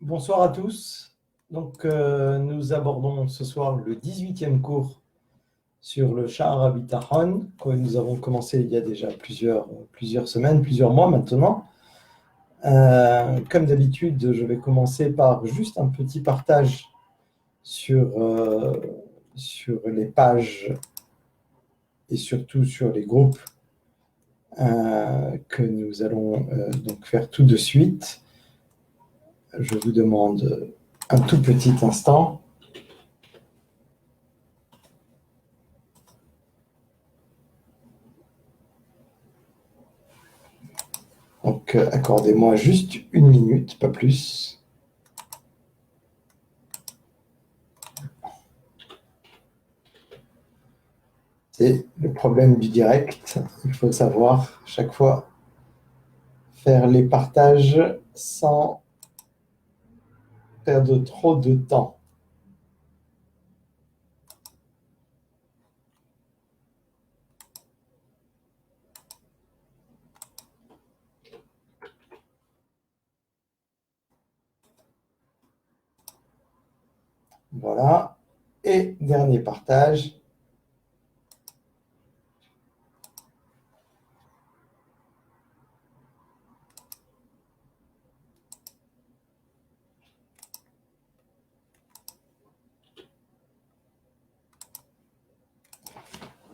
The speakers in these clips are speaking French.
Bonsoir à tous. Nous abordons ce soir le 18e cours sur le Sha'ar HaBitachon, que nous avons commencé il y a déjà plusieurs semaines, plusieurs mois maintenant. Comme d'habitude, je vais commencer par juste un petit partage sur les pages et surtout sur les groupes que nous allons donc faire tout de suite. Je vous demande un tout petit instant. Donc, accordez-moi juste une minute, pas plus. C'est le problème du direct. Il faut savoir chaque fois faire les partages sans perdre trop de temps. Voilà. Et dernier partage.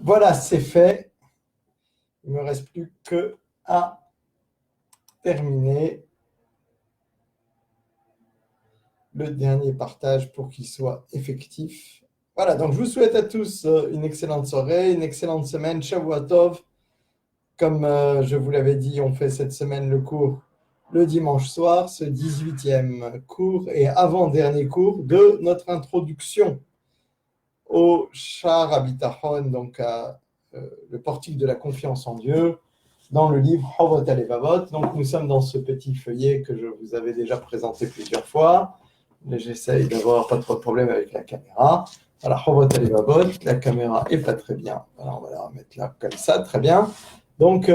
Voilà, c'est fait. Il ne me reste plus qu'à terminer le dernier partage pour qu'il soit effectif. Voilà, donc je vous souhaite à tous une excellente soirée, une excellente semaine. Shavua Tov. Comme je vous l'avais dit, on fait cette semaine le cours le dimanche soir, ce 18e cours et avant-dernier cours de notre introduction au Sha'ar HaBitachon, donc le portique de la confiance en Dieu, dans le livre Hovot HaLevavot. Donc nous sommes dans ce petit feuillet que je vous avais déjà présenté plusieurs fois. Mais j'essaye d'avoir pas trop de problème avec la caméra. Voilà, Hovot HaLevavot, la caméra est pas très bien. Alors on va la remettre là comme ça, très bien. Donc, nous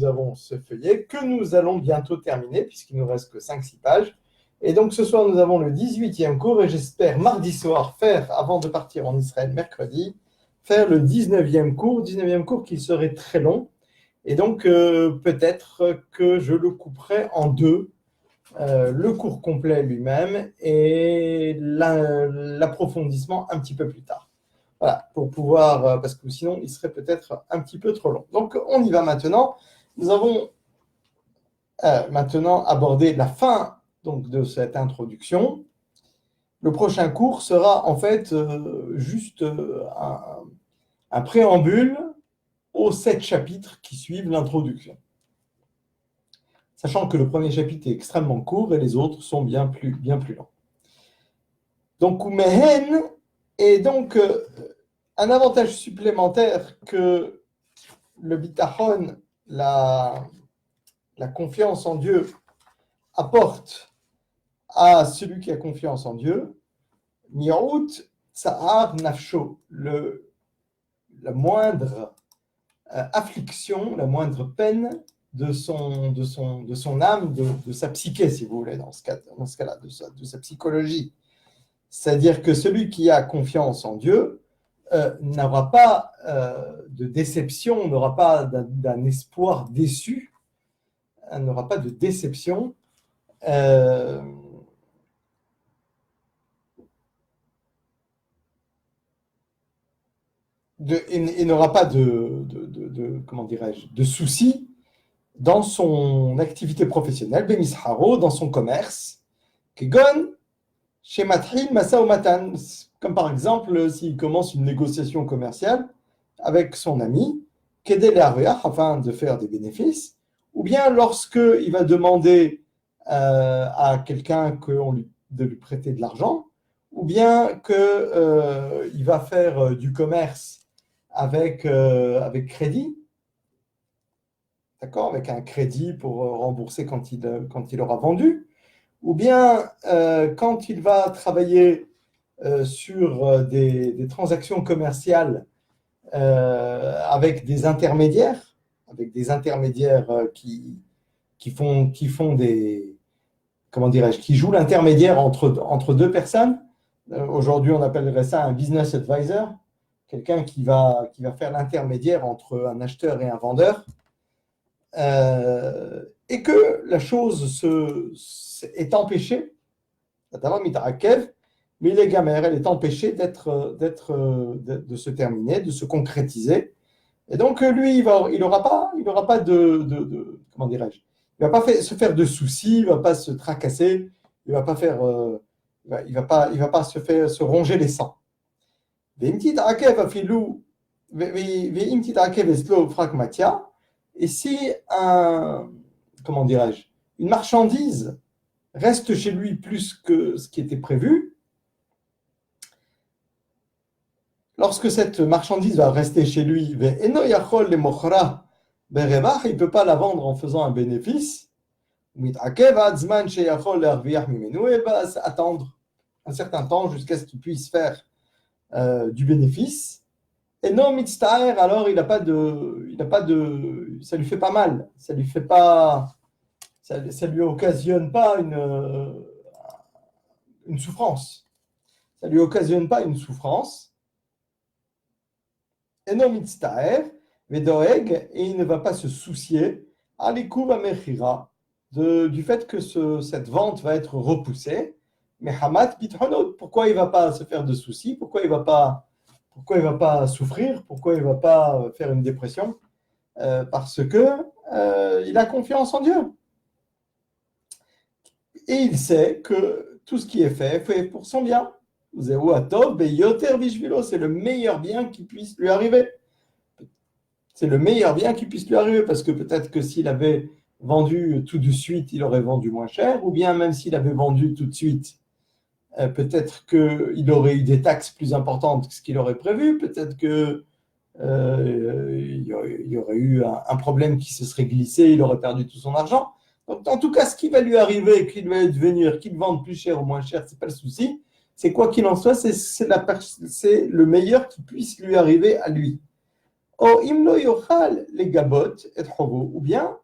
avons ce feuillet que nous allons bientôt terminer, puisqu'il ne nous reste que 5-6 pages. Et donc, ce soir, nous avons le 18e cours, et j'espère mardi soir faire, avant de partir en Israël mercredi, faire le 19e cours qui serait très long. Et donc, peut-être que je le couperai en deux, le cours complet lui-même et l'approfondissement un petit peu plus tard. Voilà, pour pouvoir, parce que sinon, il serait peut-être un petit peu trop long. Donc, on y va maintenant. Nous avons maintenant abordé la fin donc, de cette introduction. Le prochain cours sera en fait juste un préambule aux 7 chapitres qui suivent l'introduction. Sachant que le premier chapitre est extrêmement court et les autres sont bien plus longs. Donc, Umehen est donc un avantage supplémentaire que le bitachon, la confiance en Dieu, apporte à celui qui a confiance en Dieu. Mi'out tsa'ar nafsho, la moindre affliction, la moindre peine de son âme, de sa psyché, si vous voulez, dans ce cas-là, de sa psychologie. C'est-à-dire que celui qui a confiance en Dieu n'aura pas de déception, n'aura pas d'un espoir déçu, n'aura pas de déception. Et n'aura pas comment dirais-je, de soucis dans son activité professionnelle, Bemisharo, dans son commerce, Kegon, chez Matril, Masa ou Matan, comme par exemple s'il commence une négociation commerciale avec son ami, Kedele Aruach, afin de faire des bénéfices, ou bien lorsqu'il va demander à quelqu'un de lui prêter de l'argent, ou bien qu'il va faire du commerce avec crédit, d'accord, avec un crédit pour rembourser quand il aura vendu, ou bien quand il va travailler sur des transactions commerciales avec des intermédiaires qui font des comment dirais-je, qui joue l'intermédiaire entre deux personnes. Aujourd'hui, on appellerait ça un business advisor, quelqu'un qui va faire l'intermédiaire entre un acheteur et un vendeur, et que la chose est empêchée, mais les gamères, elle est empêchée de se terminer, de se concrétiser. Et donc, lui, il aura pas comment dirais-je, il va pas se faire de soucis, il va pas se tracasser, il va pas faire, il va pas se ronger les sangs. Et si comment dirais-je, une marchandise reste chez lui plus que ce qui était prévu, lorsque cette marchandise va rester chez lui, il ne peut pas la vendre en faisant un bénéfice. Il va attendre un certain temps jusqu'à ce qu'il puisse faire du bénéfice. Et non, mitztaer, alors il n'a pas de, ça lui fait pas mal, ça lui occasionne pas une souffrance. Ça lui occasionne pas une souffrance. Et non mitztaer, vedoeg, et il ne va pas se soucier à l'ikuv amechira du fait que cette vente va être repoussée. Mais Hamat Bithonot, pourquoi il ne va pas se faire de soucis? Pourquoi il ne va pas souffrir? Pourquoi il ne va pas faire une dépression? Parce que il a confiance en Dieu. Et il sait que tout ce qui est fait pour son bien. C'est le meilleur bien qui puisse lui arriver. C'est le meilleur bien qui puisse lui arriver, parce que peut-être que s'il avait vendu tout de suite, il aurait vendu moins cher, ou bien même s'il avait vendu tout de suite, peut-être qu'il aurait eu des taxes plus importantes que ce qu'il aurait prévu, peut-être qu'il y aurait eu un problème qui se serait glissé, il aurait perdu tout son argent. Donc, en tout cas, ce qui va lui arriver, qu'il va devenir, qu'il vende plus cher ou moins cher, ce n'est pas le souci. C'est quoi qu'il en soit, c'est le meilleur qui puisse lui arriver à lui. Or, imlo yochal les gabot et hobo, ou bien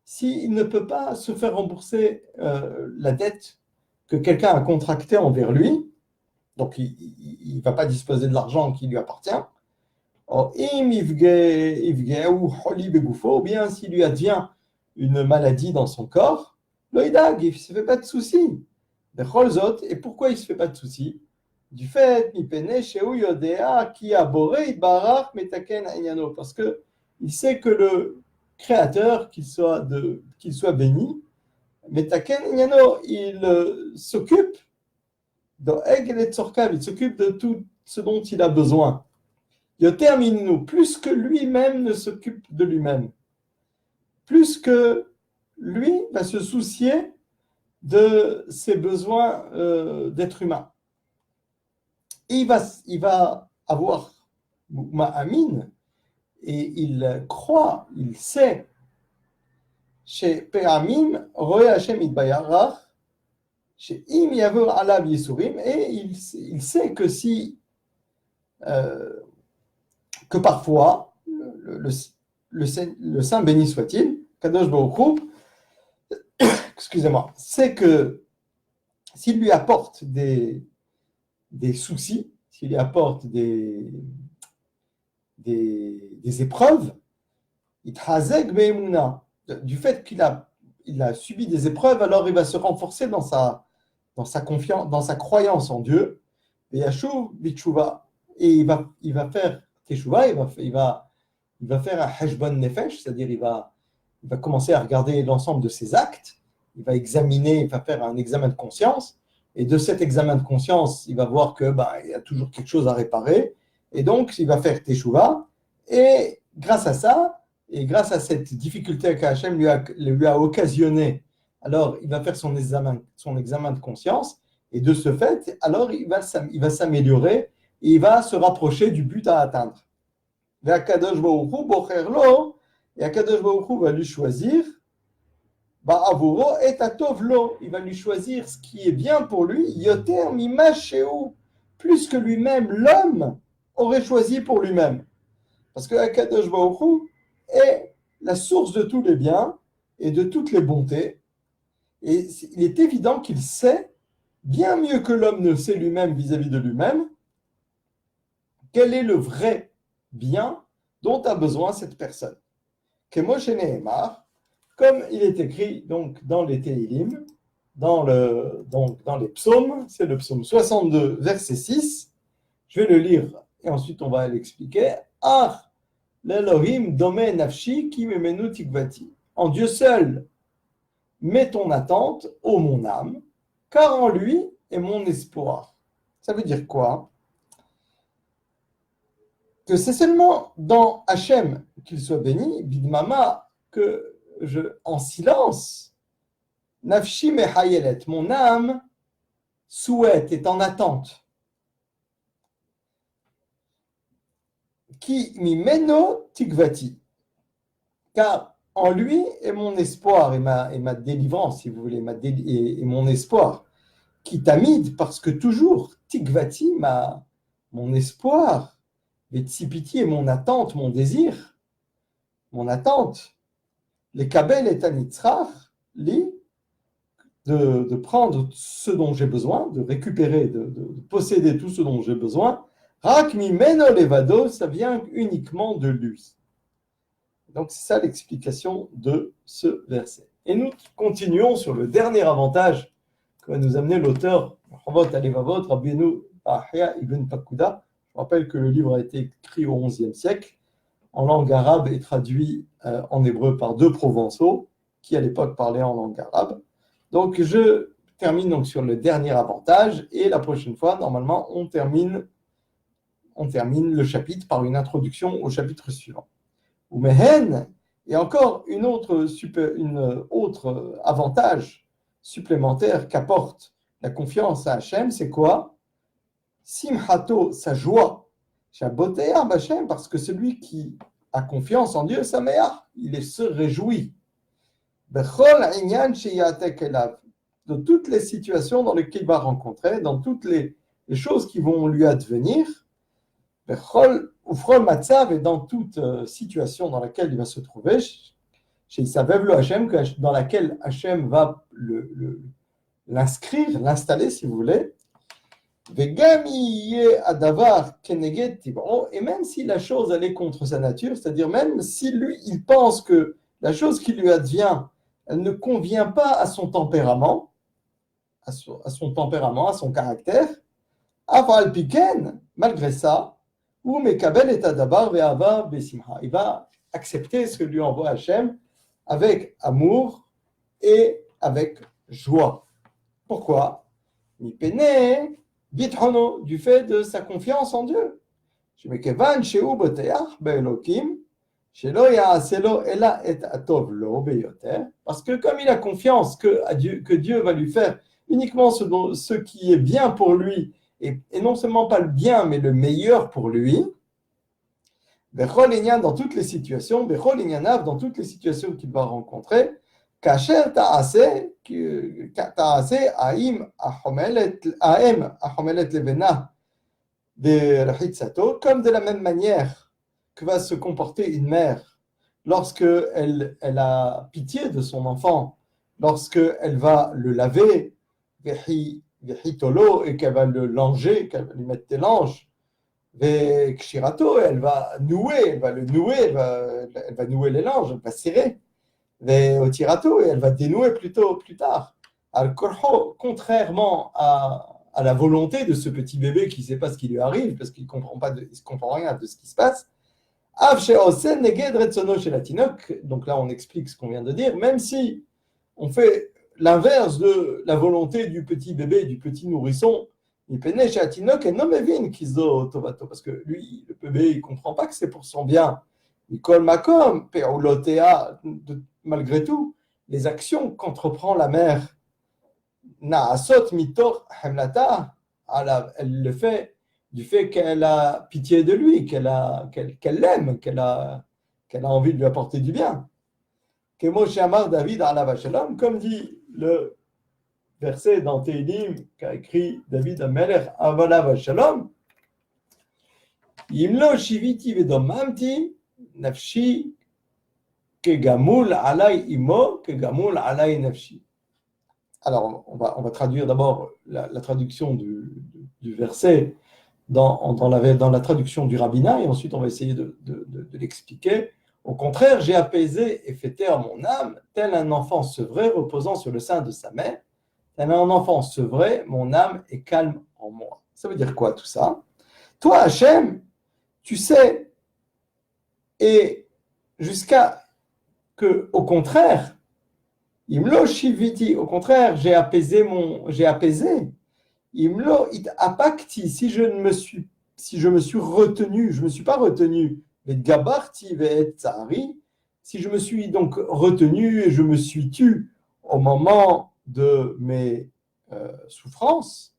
s'il ne peut pas se faire rembourser la dette que quelqu'un a contractée envers lui, donc il ne va pas disposer de l'argent qui lui appartient. Or, im ou holi begufo, ou bien s'il lui advient une maladie dans son corps, loïdag, il ne se fait pas de soucis. Et pourquoi il ne se fait pas de soucis? Du fait, parce qu'il sait que le Créateur, qu'il soit béni, il s'occupe il s'occupe de tout ce dont il a besoin. Plus que lui-même ne s'occupe de lui-même. Plus que lui va se soucier de ses besoins d'être humain. Et il va avoir Ma'amin, et il croit, il sait, chez Pe'amim, Roé Hashem Itbayarach, chez Im Yavur Alav Yisurim, et il sait que que parfois, le Saint béni soit-il, Kadosh Baruch Hu, excusez-moi, c'est que s'il lui apporte des soucis, s'il lui apporte des épreuves, du fait qu'il a subi des épreuves, alors il va se renforcer dans sa confiance, dans sa croyance en Dieu, et il va faire teshuva, il va faire un heshbon nefesh, c'est-à-dire il va commencer à regarder l'ensemble de ses actes, il va faire un examen de conscience, et de cet examen de conscience, il va voir que il y a toujours quelque chose à réparer, et donc il va faire teshuva, et grâce à ça, et grâce à cette difficulté qu'Hachem lui a occasionné, alors il va faire son examen de conscience, et de ce fait, alors il va s'améliorer, et il va se rapprocher du but à atteindre. Et Akadosh Baruch Hu va lui choisir, il va lui choisir ce qui est bien pour lui, yoter mimasheu, plus que lui-même, l'homme aurait choisi pour lui-même. Parce que Akadosh Baruch Hu est la source de tous les biens et de toutes les bontés. Et il est évident qu'il sait, bien mieux que l'homme ne sait lui-même vis-à-vis de lui-même, quel est le vrai bien dont a besoin cette personne. Kemoshe Nehemar, comme il est écrit donc dans les Tehillim, dans les psaumes, c'est le psaume 62, verset 6, je vais le lire et ensuite on va l'expliquer. Ah, l'Elohim domé nafshi ki memenu tikvati. En Dieu seul, mets ton attente, ô mon âme, car en lui est mon espoir. Ça veut dire quoi? Que c'est seulement dans Hachem qu'il soit béni, Bidmama, que en silence, Nafshi mehayelet, mon âme souhaite, est en attente. Ki mimeno tikvati, car en lui est mon espoir et ma délivrance, si vous voulez, et mon espoir. Qui tamide, parce que toujours, tikvati, mon espoir, Vetsipiti est mon attente, mon désir, mon attente. Les kabel et anitzrach, de prendre ce dont j'ai besoin, de récupérer, de posséder tout ce dont j'ai besoin. Rak mimeno levado, ça vient uniquement de lui. Donc c'est ça l'explication de ce verset. Et nous continuons sur le dernier avantage que va nous amener l'auteur Chovot HaLevavot, Rabbeinu Ahya Ibn Pakuda. Je rappelle que le livre a été écrit au XIe siècle en langue arabe et traduit en hébreu par deux Provençaux qui à l'époque parlaient en langue arabe. Donc je termine donc sur le dernier avantage et la prochaine fois, normalement, on termine le chapitre par une introduction au chapitre suivant. Ou mehen, et encore une autre avantage supplémentaire qu'apporte la confiance à Hachem, c'est quoi? Simhato, sa joie, Shabotea Bachem, parce que celui qui a confiance en Dieu, Sameach, il se réjouit. Bechol Inyan Sheyatek Elav, de toutes les situations dans lesquelles il va rencontrer, dans toutes les choses qui vont lui advenir, Bechol Ufrol Matzav, et dans toute situation dans laquelle il va se trouver, chez Isavevlo Hachem, dans laquelle Hachem va l'inscrire, l'installer, si vous voulez. Et même si la chose allait contre sa nature, c'est-à-dire même si lui, il pense que la chose qui lui advient, elle ne convient pas à son tempérament, à son caractère, Aval Piken, malgré ça, ou Mekabel et Adabar ve'ava besimha, il va accepter ce que lui envoie Hachem avec amour et avec joie. Pourquoi? Mipene Bitrono, du fait de sa confiance en Dieu. Parce que comme il a confiance que Dieu va lui faire uniquement ce qui est bien pour lui, et non seulement pas le bien, mais le meilleur pour lui, dans toutes les situations, dans toutes les situations qu'il va rencontrer, Kacher ta'ase aim ahomelet levena de rachitzato, comme de la même manière que va se comporter une mère lorsque elle a pitié de son enfant, lorsque elle va le laver, vehitolo, et qu'elle va le langer, qu'elle va lui mettre des langes, vekshirato, elle va le nouer, elle va nouer les langes, elle va serrer. Au tirato, et elle va dénouer plus tard. Al-Korho, contrairement à la volonté de ce petit bébé qui ne sait pas ce qui lui arrive, parce qu'il ne comprend rien de ce qui se passe. Donc là, on explique ce qu'on vient de dire, même si on fait l'inverse de la volonté du petit bébé, du petit nourrisson, parce que lui, le bébé, il ne comprend pas que c'est pour son bien. Malgré tout, les actions qu'entreprend la mère, Naasot mitor hemlata, elle le fait du fait qu'elle a pitié de lui, qu'elle l'aime, qu'elle a envie de lui apporter du bien. Kemoshe Amar David alav shalom, comme dit le verset dans Tehillim qu'a écrit David Amelech alav shalom, Yimlo shiviti vedomamti nafshi kegamul alay imo kegamul alay nafshi. Alors, on va traduire d'abord la traduction du verset dans la traduction du rabbinat, et ensuite on va essayer de l'expliquer. Au contraire, j'ai apaisé et fait taire mon âme, tel un enfant sevré reposant sur le sein de sa mère. Tel un enfant sevré, mon âme est calme en moi. Ça veut dire quoi tout ça? Toi, Hachem, tu sais, et jusqu'à que, au contraire, Imlo shiviti, au contraire, j'ai apaisé. Imlo it apakti, si je me suis retenu, je ne me suis pas retenu, mais gabarti ve'et tsari, si je me suis donc retenu et je me suis tu au moment de mes souffrances,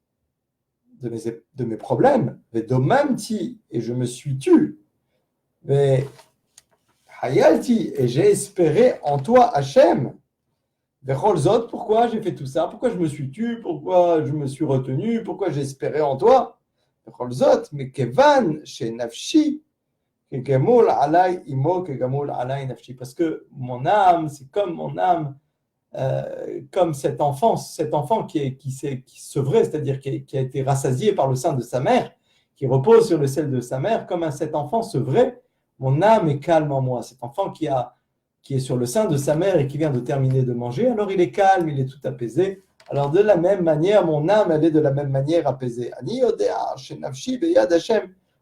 de mes problèmes, ve'domamti, et je me suis tu, ve'hayalti, et j'ai espéré en toi, Hachem. Zot, pourquoi j'ai fait tout ça? Pourquoi je me suis tu? Pourquoi je me suis retenu? Pourquoi j'ai espéré en toi? Zot, mais kevan chez Nafshi, kegamul alay imo, kegamul alay Nafshi. Parce que mon âme, c'est comme mon âme, comme cet enfant qui sevrait, c'est-à-dire qui a été rassasié par le sein de sa mère, qui repose sur le sel de sa mère, comme cet enfant sevrait, mon âme est calme en moi. Cet enfant qui est sur le sein de sa mère et qui vient de terminer de manger, alors il est calme, il est tout apaisé. Alors de la même manière, mon âme, elle est de la même manière apaisée.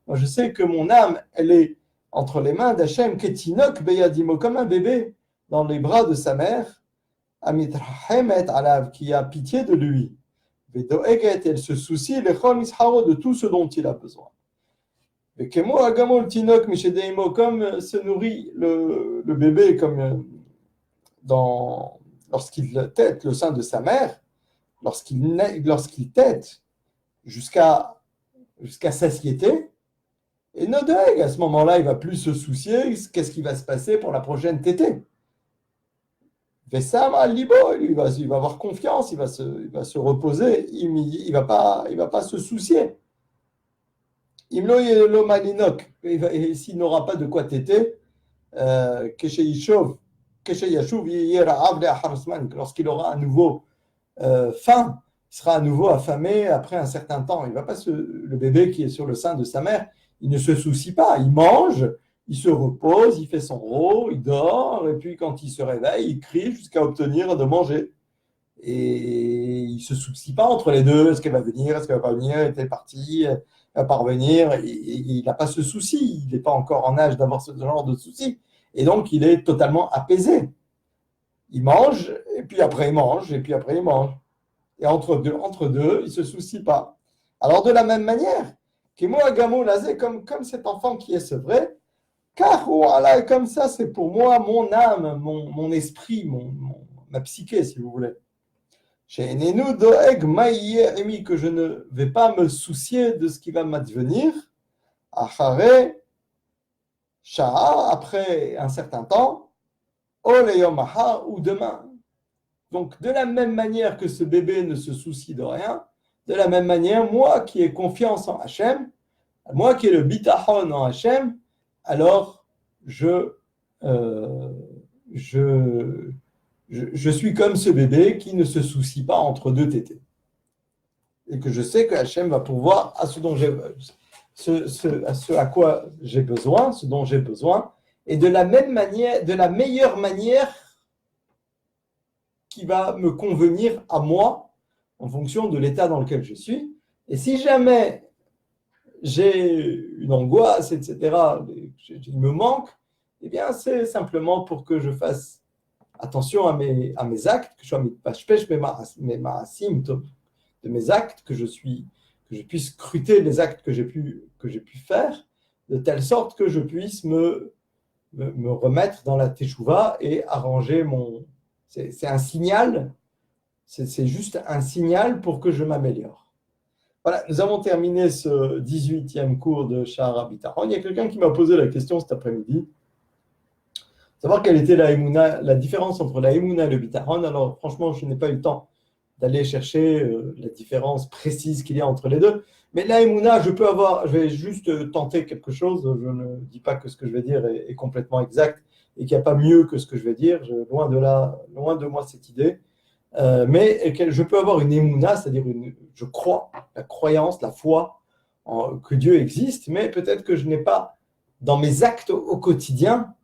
Moi, je sais que mon âme, elle est entre les mains d'Hachem, ketinok beyadimo, comme un bébé dans les bras de sa mère, amitrahemet alav, qui a pitié de lui. Vedoeget, elle se soucie, lechol misharo, de tout ce dont il a besoin. Comme se nourrit le bébé comme lorsqu'il tète le sein de sa mère, lorsqu'il tète jusqu'à satiété, et Nodeg, à ce moment-là, il ne va plus se soucier qu'est-ce qui va se passer pour la prochaine tétée. Vessam al-libo, il va avoir confiance, il va se reposer, il ne va pas se soucier. Imlo yelo malinok, et s'il n'aura pas de quoi téter, lorsqu'il aura à nouveau faim, il sera à nouveau affamé après un certain temps. Il va pas le bébé qui est sur le sein de sa mère, il ne se soucie pas, il mange, il se repose, il fait son rot, il dort, et puis quand il se réveille, il crie jusqu'à obtenir de manger. Et il ne se soucie pas entre les deux, est-ce qu'elle va venir, est-ce qu'elle ne va pas venir, est-elle partie, elle ne va pas revenir, il n'a pas ce souci, il n'est pas encore en âge d'avoir ce genre de souci. Et donc, il est totalement apaisé. Il mange, et puis après il mange, et puis après il mange. Et entre deux, il ne se soucie pas. Alors, de la même manière, comme cet enfant qui est sevré, car voilà, comme ça, c'est pour moi mon âme, mon esprit, ma psyché, si vous voulez. Chez Enenu Doeg Maïe, que je ne vais pas me soucier de ce qui va m'advenir, Achare, Sha'a, après un certain temps, Oleyomaha, ou demain. Donc, de la même manière que ce bébé ne se soucie de rien, de la même manière, moi qui ai confiance en Hachem, moi qui ai le bitachon en Hachem, alors je suis comme ce bébé qui ne se soucie pas entre deux tétés. Et que je sais que Hachem va pouvoir à ce à quoi j'ai besoin, ce dont j'ai besoin, et de la même manière, de la meilleure manière qui va me convenir à moi en fonction de l'état dans lequel je suis. Et si jamais j'ai une angoisse, etc., il me manque, eh bien, c'est simplement pour que je fasse attention à mes actes, que je sois mes maasim, de mes actes, que je puisse scruter les actes que j'ai pu faire, de telle sorte que je puisse me remettre dans la teshuva et arranger c'est un signal, c'est juste un signal pour que je m'améliore. Voilà, nous avons terminé ce 18e cours de Sha'ar HaBitachon. Il y a quelqu'un qui m'a posé la question cet après-midi, savoir quelle était la différence entre la Emouna et le Bitachon. Alors franchement, je n'ai pas eu le temps d'aller chercher la différence précise qu'il y a entre les deux. Mais la Emouna, je vais juste tenter quelque chose. Je ne dis pas que ce que je vais dire est complètement exact et qu'il n'y a pas mieux que ce que je vais dire. Loin de moi cette idée. Mais je peux avoir une émouna, c'est-à-dire je crois, la croyance, la foi que Dieu existe, mais peut-être que je n'ai pas, dans mes actes au quotidien,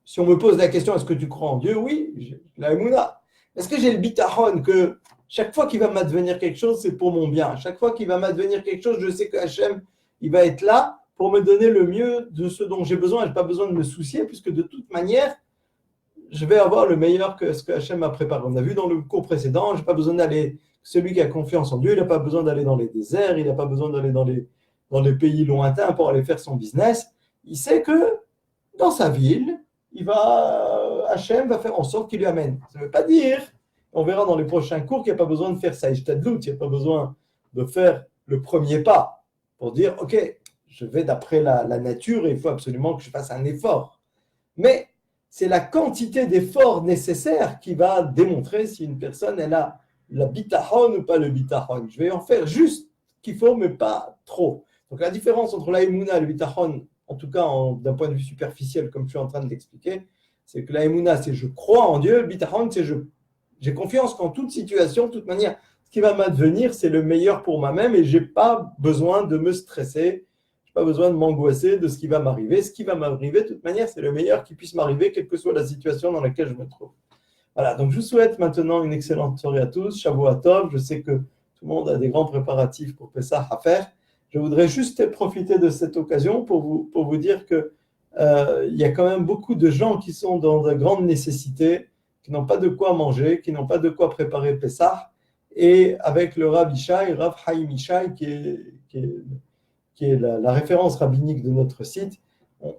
si on me pose la question, est-ce que tu crois en Dieu? Oui, j'ai la émouna. Est-ce que j'ai le bitachon que chaque fois qu'il va m'advenir quelque chose, c'est pour mon bien. Chaque fois qu'il va m'advenir quelque chose, je sais que Hachem, il va être là pour me donner le mieux de ce dont j'ai besoin. Je n'ai pas besoin de me soucier, puisque de toute manière, je vais avoir le meilleur que ce que Hachem a préparé. On a vu dans le cours précédent, je n'ai pas besoin d'aller, celui qui a confiance en Dieu, il n'a pas besoin d'aller dans les déserts, il n'a pas besoin d'aller dans les pays lointains pour aller faire son business. Il sait que dans sa ville, Hachem va faire en sorte qu'il lui amène. Ça ne veut pas dire, on verra dans les prochains cours, qu'il n'y a pas besoin de faire ça, il n'y a pas besoin de faire le premier pas pour dire, ok, je vais d'après la nature et il faut absolument que je fasse un effort. Mais c'est la quantité d'efforts nécessaires qui va démontrer si une personne elle a la bitachon ou pas le bitachon. Je vais en faire juste ce qu'il faut, mais pas trop. Donc la différence entre la émouna et le bitachon, en tout cas d'un point de vue superficiel, comme je suis en train de l'expliquer, c'est que la émouna, c'est je crois en Dieu, le bitachon, c'est j'ai confiance qu'en toute situation, de toute manière, ce qui va m'advenir, c'est le meilleur pour moi-même et je n'ai pas besoin de me stresser. Je n'ai pas besoin de m'angoisser de ce qui va m'arriver. Ce qui va m'arriver, de toute manière, c'est le meilleur qui puisse m'arriver, quelle que soit la situation dans laquelle je me trouve. Voilà, donc je vous souhaite maintenant une excellente soirée à tous. Shavua Tov. Je sais que tout le monde a des grands préparatifs pour Pessah à faire. Je voudrais juste profiter de cette occasion pour vous dire que il y a quand même beaucoup de gens qui sont dans de grandes nécessités, qui n'ont pas de quoi manger, qui n'ont pas de quoi préparer Pessah. Et avec le Rav Ishai, Rav Chaim Ishai, qui est la référence rabbinique de notre site,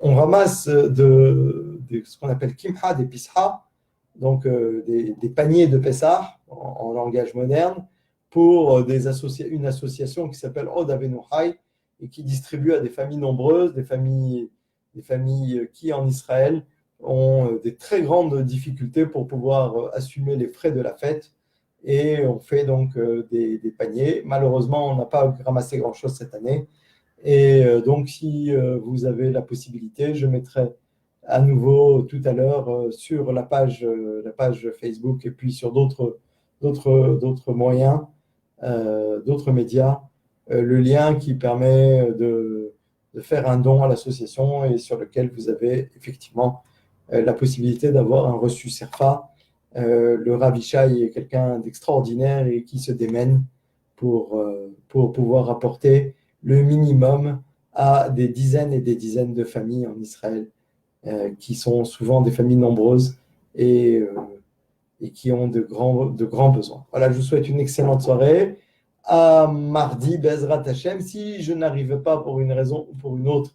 on ramasse ce qu'on appelle kimha, des pisha, donc des paniers de Pessah en langage moderne, pour une association qui s'appelle Od Avenu Chai et qui distribue à des familles nombreuses, des familles qui en Israël ont des très grandes difficultés pour pouvoir assumer les frais de la fête. Et on fait donc des paniers. Malheureusement, on n'a pas ramassé grand-chose cette année. Et donc, si vous avez la possibilité, je mettrai à nouveau tout à l'heure sur la page Facebook et puis sur d'autres moyens, d'autres médias, le lien qui permet de faire un don à l'association et sur lequel vous avez effectivement la possibilité d'avoir un reçu Serfa. Le Rav Ishai est quelqu'un d'extraordinaire et qui se démène pour pouvoir apporter le minimum à des dizaines et des dizaines de familles en Israël qui sont souvent des familles nombreuses et qui ont de grands besoins. Voilà, je vous souhaite une excellente soirée. À mardi, Bezrat Hashem. Si je n'arrive pas pour une raison ou pour une autre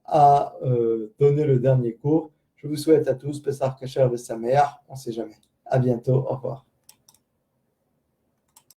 à donner le dernier cours, je vous souhaite à tous Pessah Kasher Vesameach. On ne sait jamais. À bientôt. Au revoir.